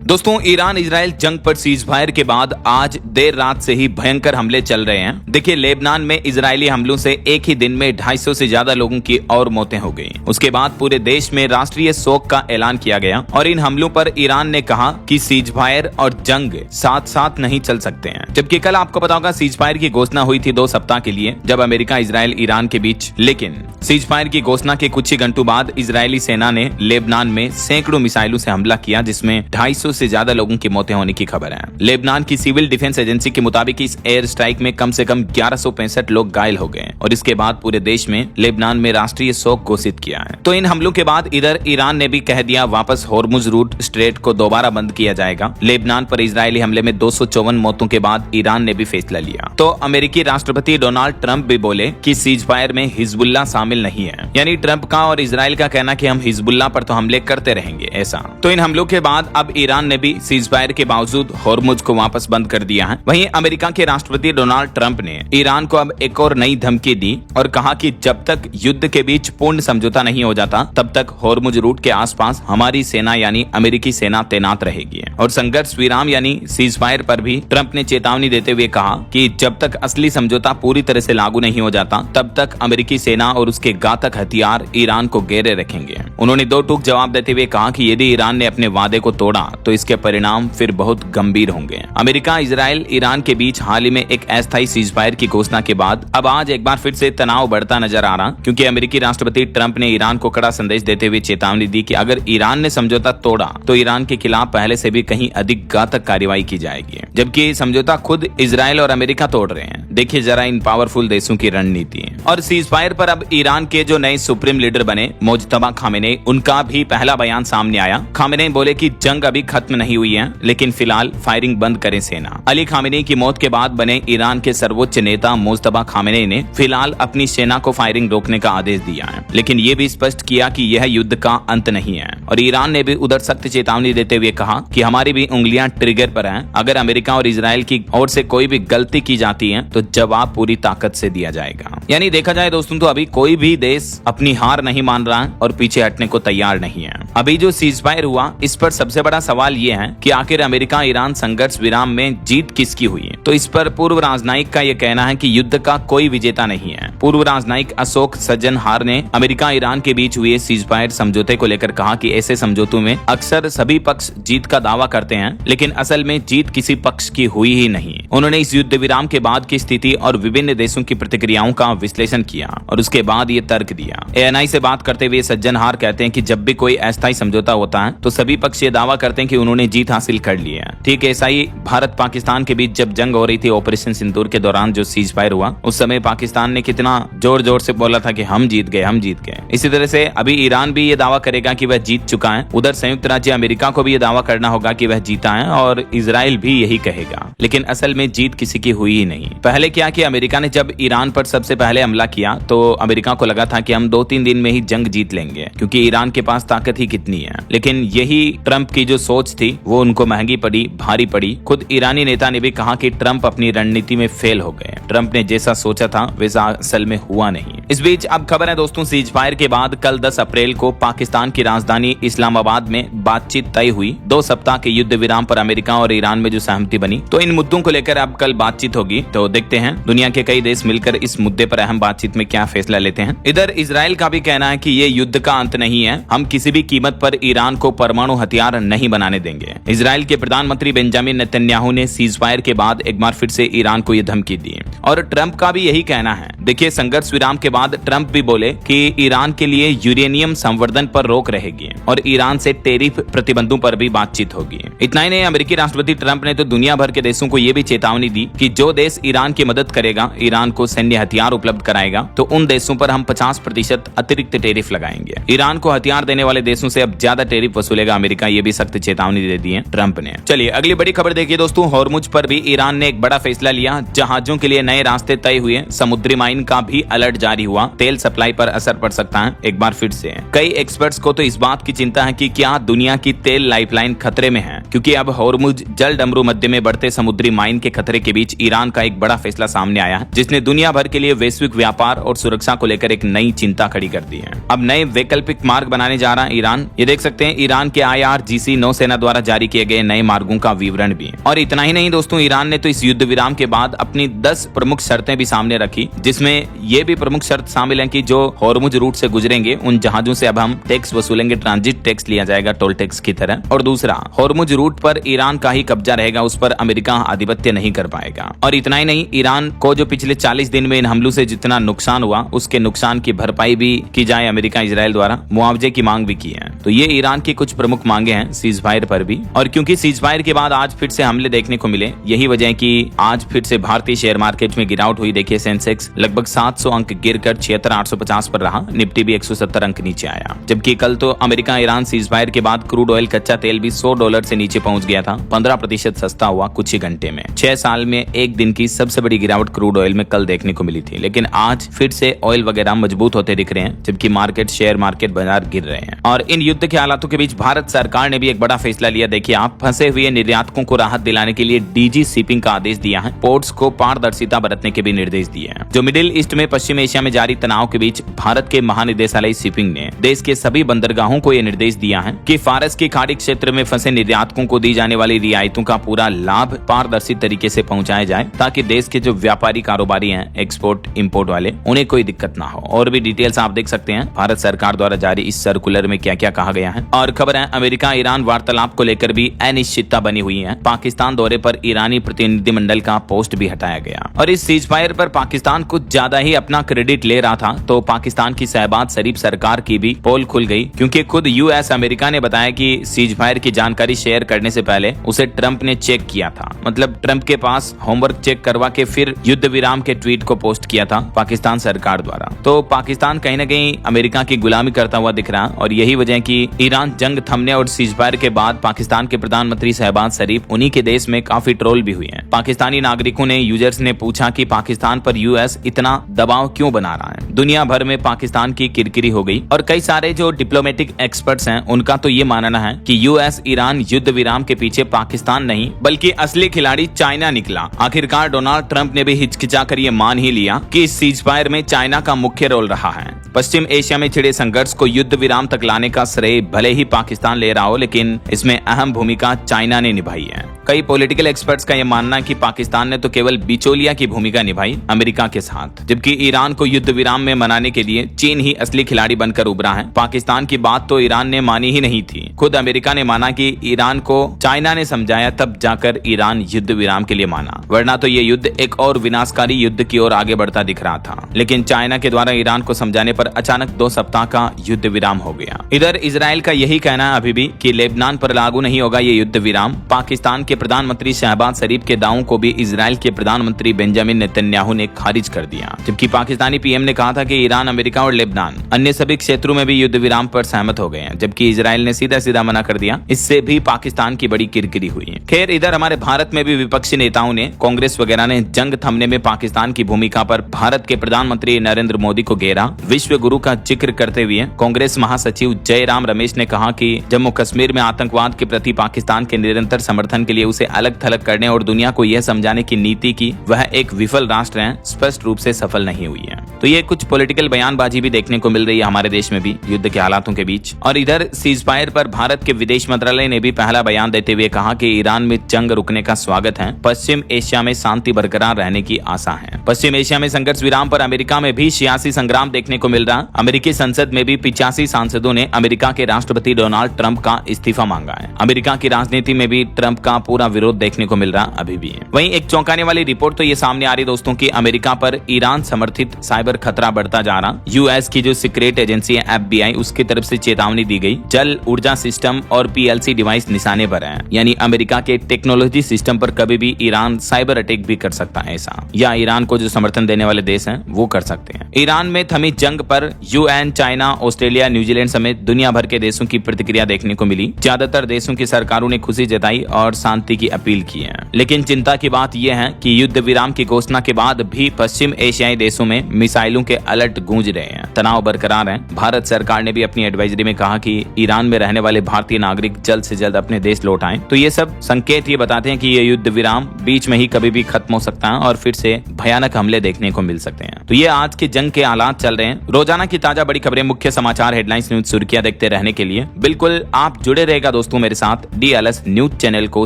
दोस्तों, Iran Israel जंग पर सीज फायर के बाद आज देर रात से ही भयंकर हमले चल रहे हैं। देखिए, लेबनान में इजरायली हमलों से एक ही दिन में 250 से ज्यादा लोगों की और मौतें हो गई। उसके बाद पूरे देश में राष्ट्रीय शोक का ऐलान किया गया और इन हमलों पर ईरान ने कहा कि सीज फायर और जंग साथ साथ नहीं चल सकते हैं। जबकि कल आपको पता होगा सीज फायर की घोषणा हुई थी 2 सप्ताह के लिए, जब अमेरिका, इजराइल, ईरान के बीच। लेकिन सीज फायर की घोषणा के कुछ ही घंटों बाद इजरायली सेना ने लेबनान में सैकड़ों मिसाइलों से हमला किया, जिसमें 250 से ज्यादा लोगों की मौतें होने की खबर है। लेबनान की सिविल डिफेंस एजेंसी के मुताबिक इस एयर स्ट्राइक में कम से कम 1165 लोग घायल हो गए और इसके बाद पूरे देश में लेबनान में राष्ट्रीय शोक घोषित किया है। तो इन हमलों के बाद इधर ईरान ने भी कह दिया वापस होर्मुज रूट स्ट्रेट को दोबारा बंद किया जाएगा। लेबनान पर इजरायली हमले में 254 मौतों के बाद ईरान ने भी फैसला लिया। तो अमेरिकी राष्ट्रपति डोनाल्ड ट्रंप भी बोले कि सीज फायर में हिजबुल्लाह शामिल नहीं है। यानी ट्रंप का और इजराइल का कहना कि हम हिजबुल्लाह पर तो हमले करते रहेंगे ऐसा। तो इन हमलों के बाद अब ईरान ने भी सीज फायर के बावजूद होर्मुज को वापस बंद कर दिया है। वहीं अमेरिका के राष्ट्रपति डोनाल्ड ट्रंप ने ईरान को अब एक और नई धमकी दी और कहा कि जब तक युद्ध के बीच पूर्ण समझौता नहीं हो जाता तब तक होर्मुज रूट के आसपास हमारी सेना यानी अमेरिकी सेना तैनात रहेगी। और संघर्ष विराम यानी सीज फायर पर भी ट्रंप ने चेतावनी देते हुए कहा कि जब तक असली समझौता पूरी तरह से लागू नहीं हो जाता तब तक अमेरिकी सेना और उसके घातक हथियार ईरान को घेरे रखेंगे। उन्होंने 2 टूक जवाब देते हुए कहा कि यदि ईरान ने अपने वादे को तोड़ा तो इसके परिणाम फिर बहुत गंभीर होंगे। अमेरिका, इजराइल, ईरान के बीच हाल ही में एक अस्थायी सीज फायर की घोषणा के बाद अब आज एक बार फिर से तनाव बढ़ता नजर आ रहा, क्योंकि अमेरिकी राष्ट्रपति ट्रंप ने ईरान को कड़ा संदेश देते हुए चेतावनी दी कि अगर ईरान ने समझौता तोड़ा तो ईरान के खिलाफ पहले से भी कहीं अधिक घातक कार्रवाई की जाएगी। जबकि समझौता खुद इजराइल और अमेरिका तोड़ रहे हैं। देखिए जरा इन पावरफुल देशों की रणनीति। और सीज फायर पर अब ईरान के जो नए सुप्रीम लीडर बने मुज्तबा खामेनेई, उनका भी पहला बयान सामने आया। खामेनेई बोले कि जंग अभी खत्म नहीं हुई है, लेकिन फिलहाल फायरिंग बंद करे सेना। अली खामेनेई की मौत के बाद बने ईरान के सर्वोच्च नेता मुज्तबा खामेनेई ने फिलहाल अपनी सेना को फायरिंग रोकने का आदेश दिया है, लेकिन ये भी स्पष्ट किया कि यह युद्ध का अंत नहीं है। और ईरान ने भी उधर सख्त चेतावनी देते हुए कहा कि हमारी भी उंगलियां ट्रिगर पर हैं। अगर अमेरिका और इजराइल की ओर से कोई भी गलती की जाती है तो जवाब पूरी ताकत से दिया जाएगा। यानी देखा जाए दोस्तों तो अभी कोई भी देश अपनी हार नहीं मान रहा है और पीछे हटने को तैयार नहीं है। अभी जो सीज फायर हुआ इस पर सबसे बड़ा सवाल ये है कि आखिर अमेरिका ईरान संघर्ष विराम में जीत किसकी हुई है। तो इस पर पूर्व राजनयिक का यह कहना है कि युद्ध का कोई विजेता नहीं है। पूर्व राजनयिक अशोक सज्जनहार ने अमेरिका ईरान के बीच हुए सीज फायर समझौते को लेकर कहा कि ऐसे समझौतों में अक्सर सभी पक्ष जीत का दावा करते हैं, लेकिन असल में जीत किसी पक्ष की हुई ही नहीं। उन्होंने इस युद्ध विराम के बाद की स्थिति और विभिन्न देशों की प्रतिक्रियाओं का विश्लेषण किया और उसके बाद ये तर्क दिया। ANI से बात करते हुए सज्जनहार कहते हैं कि जब भी कोई अस्थायी समझौता होता है तो सभी पक्ष ये दावा करते हैं कि उन्होंने जीत हासिल कर ली है। ठीक ऐसा ही भारत पाकिस्तान के बीच जब जंग हो रही थी ऑपरेशन सिंदूर के दौरान जो सीज फायर हुआ, उस समय पाकिस्तान ने कितना जोर जोर से बोला था कि हम जीत गए, हम जीत गए। इसी तरह से अभी ईरान भी ये दावा करेगा कि वह जीत चुका है। उधर संयुक्त राज्य अमेरिका को भी ये दावा करना होगा कि वह जीता है और इजराइल भी यही कहेगा, लेकिन असल में जीत किसी की हुई ही नहीं। पहले क्या कि अमेरिका ने जब ईरान पर सबसे पहले हमला किया तो अमेरिका को लगा था कि हम 2-3 दिन में ही जंग जीत लेंगे, क्योंकि ईरान के पास ताकत ही कितनी है। लेकिन यही ट्रंप की जो सोच थी वो उनको महंगी पड़ी, भारी पड़ी। खुद ईरानी नेता ने भी कहा कि ट्रंप अपनी रणनीति में फेल हो गए। ट्रंप ने जैसा सोचा था वैसा असल में हुआ नहीं। इस बीच अब खबर है दोस्तों, सीज फायर के बाद कल 10 अप्रैल को पाकिस्तान की राजधानी इस्लामाबाद में बातचीत तय हुई। 2 सप्ताह के युद्ध विराम पर अमेरिका और ईरान में जो सहमति बनी, तो इन मुद्दों को लेकर अब कल बातचीत होगी। तो देखते हैं दुनिया के कई देश मिलकर इस मुद्दे पर अहम बातचीत में क्या फैसला लेते हैं। इधर इजराइल का भी कहना है कि ये युद्ध का अंत नहीं है, हम किसी भी कीमत पर ईरान को परमाणु हथियार नहीं बनाने देंगे। इजराइल के प्रधानमंत्री बेंजामिन नेतन्याहू ने सीज फायर के बाद एक बार फिर से ईरान को यह धमकी दी और ट्रंप का भी यही कहना है। देखिए संघर्ष विराम के बाद ट्रंप भी बोले कि ईरान के लिए यूरेनियम संवर्धन पर रोक रहेगी और ईरान से टैरिफ प्रतिबंधों पर भी बातचीत होगी। इतना ही नहीं, अमेरिकी राष्ट्रपति ट्रंप ने तो दुनिया भर के देशों को यह भी चेतावनी दी कि जो देश ईरान की मदद करेगा, ईरान को सैन्य हथियार उपलब्ध कराएगा, तो उन देशों पर हम 50% अतिरिक्त टैरिफ लगाएंगे। ईरान को हथियार देने वाले देशों से अब ज्यादा टैरिफ वसूलेगा अमेरिका, ये भी सख्त चेतावनी दे दी है ट्रंप ने। चलिए अगली बड़ी खबर देखिए दोस्तों, होर्मुज पर भी ईरान ने एक बड़ा फैसला लिया, जहाजों के लिए नए रास्ते तय हुए, समुद्री माइन का भी अलर्ट जारी हुआ, तेल सप्लाई पर असर पड़ सकता है एक बार फिर से। कई एक्सपर्ट्स को तो इस बात की चिंता है कि क्या दुनिया की तेल लाइफलाइन खतरे में है, क्योंकि अब हॉर्मुज जल डमरू मध्य में बढ़ते समुद्री माइन के खतरे के बीच ईरान का एक बड़ा फैसला सामने आया है, जिसने दुनिया भर के लिए वैश्विक व्यापार और सुरक्षा को लेकर एक नई चिंता खड़ी कर दी है। अब नए वैकल्पिक मार्ग बनाने जा रहा है ईरान। ये देख सकते हैं ईरान के IRGC नौसेना द्वारा जारी किए गए नए मार्गों का विवरण भी। और इतना ही नहीं दोस्तों, ईरान ने तो इस युद्ध विराम के बाद अपनी 10 प्रमुख शर्तें भी सामने रखी, जिसमें ये भी प्रमुख शर्त शामिल है कि जो हॉर्मुज रूट से गुजरेंगे उन जहाजों से अब हम टैक्स वसूलेंगे, ट्रांजिट टैक्स लिया जाएगा टोल टैक्स की तरह। और दूसरा, हॉर्मुज रूट पर ईरान का ही कब्जा रहेगा, उस पर अमेरिका आधिपत्य नहीं कर पाएगा। और इतना ही नहीं, ईरान को जो पिछले 40 दिन में इन हमलों से जितना नुकसान हुआ उसके नुकसान की भरपाई भी की जाए अमेरिका इजराइल द्वारा, मुआवजे की मांग भी की है। तो ये ईरान की कुछ प्रमुख मांगे हैं सीज फायर पर भी। और क्योंकि सीज फायर के बाद आज फिर से हमले देखने को मिले, यही वजह है कि आज फिर से भारतीय शेयर मार्केट में गिरावट हुई। देखिए सेंसेक्स लगभग 700 अंक गिरकर 76,850 पर रहा, निफ्टी भी 170 अंक नीचे आया। जबकि कल तो अमेरिका ईरान सीज फायर के बाद क्रूड ऑयल कच्चा तेल भी $100 से नीचे पहुंच गया था, 15% सस्ता हुआ कुछ ही घंटे में। 6 साल में एक दिन की सबसे बड़ी गिरावट क्रूड ऑयल में कल देखने को मिली थी। लेकिन आज फिर से ऑयल वगैरह मजबूत होते दिख रहे हैं, जबकि शेयर मार्केट बाजार गिर रहे हैं। और इन युद्ध के हालातों के बीच भारत सरकार ने भी एक बड़ा फैसला लिया। देखिए आप, फंसे हुए निर्यातकों को राहत दिलाने के लिए डीजी शिपिंग का आदेश दिया है। पोर्ट्स को पारदर्शिता बरतने के भी निर्देश दिए हैं। जो मिडिल ईस्ट में पश्चिम एशिया में जारी तनाव के बीच भारत के महानिदेशालय शिपिंग ने देश के सभी बंदरगाहों को यह निर्देश दिया है कि फारस की खाड़ी क्षेत्र में फंसे निर्यातकों को दी जाने वाली रियायतों का पूरा लाभ पारदर्शी तरीके से पहुंचाया जाए, ताकि देश के जो व्यापारी कारोबारी हैं, एक्सपोर्ट इंपोर्ट वाले, उन्हें कोई दिक्कत ना हो। और भी डिटेल्स आप देख सकते हैं भारत सरकार द्वारा जारी इस सर्कुलर में क्या क्या कहा गया है। और खबर है अमेरिका ईरान वार्तालाप को लेकर भी अनिश्चितता बनी हुई है। पाकिस्तान दौरे पर ईरानी प्रतिनिधिमंडल का पोस्ट भी हटाया गया। और इस सीज फायर पर पाकिस्तान कुछ ज्यादा ही अपना क्रेडिट ले रहा था, तो पाकिस्तान की शहबाज शरीफ सरकार की भी पोल खुल गई, क्योंकि खुद यूएस अमेरिका ने बताया कि सीज फायर की जानकारी शेयर करने से पहले उसे ट्रंप ने चेक किया था। मतलब ट्रंप के पास होमवर्क चेक करवा के फिर युद्ध विराम के ट्वीट को पोस्ट किया था पाकिस्तान सरकार द्वारा। तो पाकिस्तान कहीं न कहीं अमेरिका की गुलामी करता हुआ दिख रहा, और यही वजह है कि ईरान जंग थमने और सीज फायर के बाद पाकिस्तान के प्रधानमंत्री शहबाज शरीफ उन्हीं के देश में काफी ट्रोल भी हुए हैं। पाकिस्तानी नागरिकों ने, यूजर्स ने पूछा कि पाकिस्तान पर यूएस इतना दबाव क्यों बना रहा है। दुनिया भर में पाकिस्तान की किरकिरी हो गई, और कई सारे जो डिप्लोमेटिक एक्सपर्ट्स हैं उनका तो ये मानना है कि यूएस ईरान युद्ध विराम के पीछे पाकिस्तान नहीं बल्कि असली खिलाड़ी चाइना निकला। आखिरकार डोनाल्ड ट्रंप ने भी हिचकिचाकर ये मान ही लिया कि इस सीज फायर में चाइना का मुख्य रोल रहा है। पश्चिम एशिया में छिड़े संघर्ष को युद्ध विराम तक लाने का श्रेय भले ही पाकिस्तान ले रहा हो, लेकिन इसमें अहम भूमिका चाइना ने निभाई है। कई पॉलिटिकल एक्सपर्ट्स का यह मानना है कि पाकिस्तान ने तो केवल बिचौलिया की भूमिका निभाई अमेरिका के साथ, जबकि ईरान को युद्ध विराम में मनाने के लिए चीन ही असली खिलाड़ी बनकर उभरा है। पाकिस्तान की बात तो ईरान ने मानी ही नहीं थी। खुद अमेरिका ने माना कि ईरान को चाइना ने समझाया, तब जाकर ईरान युद्ध विराम के लिए माना, वरना तो ये युद्ध एक और विनाशकारी युद्ध की ओर आगे बढ़ता दिख रहा था। लेकिन चाइना के द्वारा ईरान को समझाने पर अचानक 2 सप्ताह का युद्ध विराम हो गया। इधर इजराइल का यही कहना है अभी भी कि लेबनान पर लागू नहीं होगा ये युद्ध विराम। पाकिस्तान के प्रधानमंत्री शहबाज शरीफ के दावों को भी इजराइल के प्रधानमंत्री बेंजामिन नेतन्याहू ने खारिज कर दिया, जबकि पाकिस्तानी पीएम ने कहा था कि ईरान, अमेरिका और लेबनान अन्य सभी क्षेत्रों में भी युद्ध विराम पर सहमत हो गए हैं, जबकि इजराइल ने सीधा सीधा मना कर दिया। इससे भी पाकिस्तान की बड़ी किरकिरी हुई। खैर, इधर हमारे भारत में भी विपक्षी नेताओं ने, कांग्रेस वगैरह ने जंग थमने में पाकिस्तान की भूमिका पर भारत के प्रधानमंत्री नरेंद्र मोदी को घेरा। विश्व गुरु का जिक्र करते हुए कांग्रेस महासचिव जयराम रमेश ने कहा कि जम्मू कश्मीर में आतंकवाद के प्रति पाकिस्तान के निरंतर समर्थन के लिए उसे अलग थलग करने और दुनिया को यह समझाने की नीति की वह एक विफल राष्ट्र है, स्पष्ट रूप से सफल नहीं हुई है। तो ये कुछ पॉलिटिकल बयानबाजी भी देखने को मिल रही है हमारे देश में भी युद्ध के हालातों के बीच। और इधर सीज फायर पर भारत के विदेश मंत्रालय ने भी पहला बयान देते हुए कहा कि ईरान में जंग रुकने का स्वागत है, पश्चिम एशिया में शांति बरकरार रहने की आशा है। पश्चिम एशिया में संघर्ष विराम पर अमेरिका में भी सियासी संग्राम देखने को मिल रहा। अमेरिकी संसद में भी 85 सांसदों ने अमेरिका के राष्ट्रपति डोनाल्ड ट्रंप का इस्तीफा मांगा है। अमेरिका की राजनीति में भी ट्रंप का पूरा विरोध देखने को मिल रहा अभी भी है। वहीं एक चौंकाने वाली रिपोर्ट तो ये सामने आ रही दोस्तों की अमेरिका पर ईरान समर्थित साइबर खतरा बढ़ता जा रहा। यूएस की जो सीक्रेट एजेंसी है FBI, उसकी तरफ से चेतावनी दी गई, जल ऊर्जा सिस्टम और PLC डिवाइस निशाने पर है। यानी अमेरिका के टेक्नोलॉजी सिस्टम पर कभी भी ईरान साइबर अटैक भी कर सकता है ऐसा, या ईरान को जो समर्थन देने वाले देश हैं वो कर सकते हैं। ईरान में थमी जंग पर UN, चाइना, ऑस्ट्रेलिया, न्यूजीलैंड समेत दुनिया भर के देशों की प्रतिक्रिया देखने को मिली। ज्यादातर देशों की सरकारों ने खुशी जताई और शांति शांति की अपील की है। लेकिन चिंता की बात यह है कि युद्ध विराम की घोषणा के बाद भी पश्चिम एशियाई देशों में मिसाइलों के अलर्ट गूंज रहे हैं, तनाव बरकरार है। भारत सरकार ने भी अपनी एडवाइजरी में कहा कि ईरान में रहने वाले भारतीय नागरिक जल्द से जल्द अपने देश लौट आएं। तो ये सब संकेत ये बताते हैं कि ये युद्ध विराम बीच में ही कभी भी खत्म हो सकता है और फिर से भयानक हमले देखने को मिल सकते हैं। तो ये आज की जंग के हालात चल रहे हैं। रोजाना की ताजा बड़ी खबरें, मुख्य समाचार, हेडलाइंस, न्यूज, सुर्खियां देखते रहने के लिए बिल्कुल आप जुड़े रहेगा दोस्तों मेरे साथ DLS न्यूज चैनल को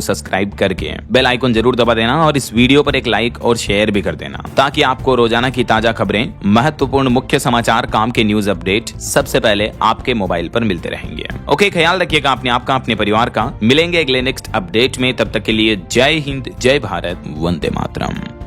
सब्सक्राइब करके बेल आइकन जरूर दबा देना और इस वीडियो पर एक लाइक और शेयर भी कर देना, ताकि आपको रोजाना की ताजा खबरें, महत्वपूर्ण मुख्य समाचार, काम के न्यूज अपडेट सबसे पहले आपके मोबाइल पर मिलते रहेंगे। ओके, ख्याल रखिएगा अपने आप का, अपने परिवार का। मिलेंगे अगले नेक्स्ट अपडेट में, तब तक के लिए जय हिंद, जय भारत, वंदे मातरम।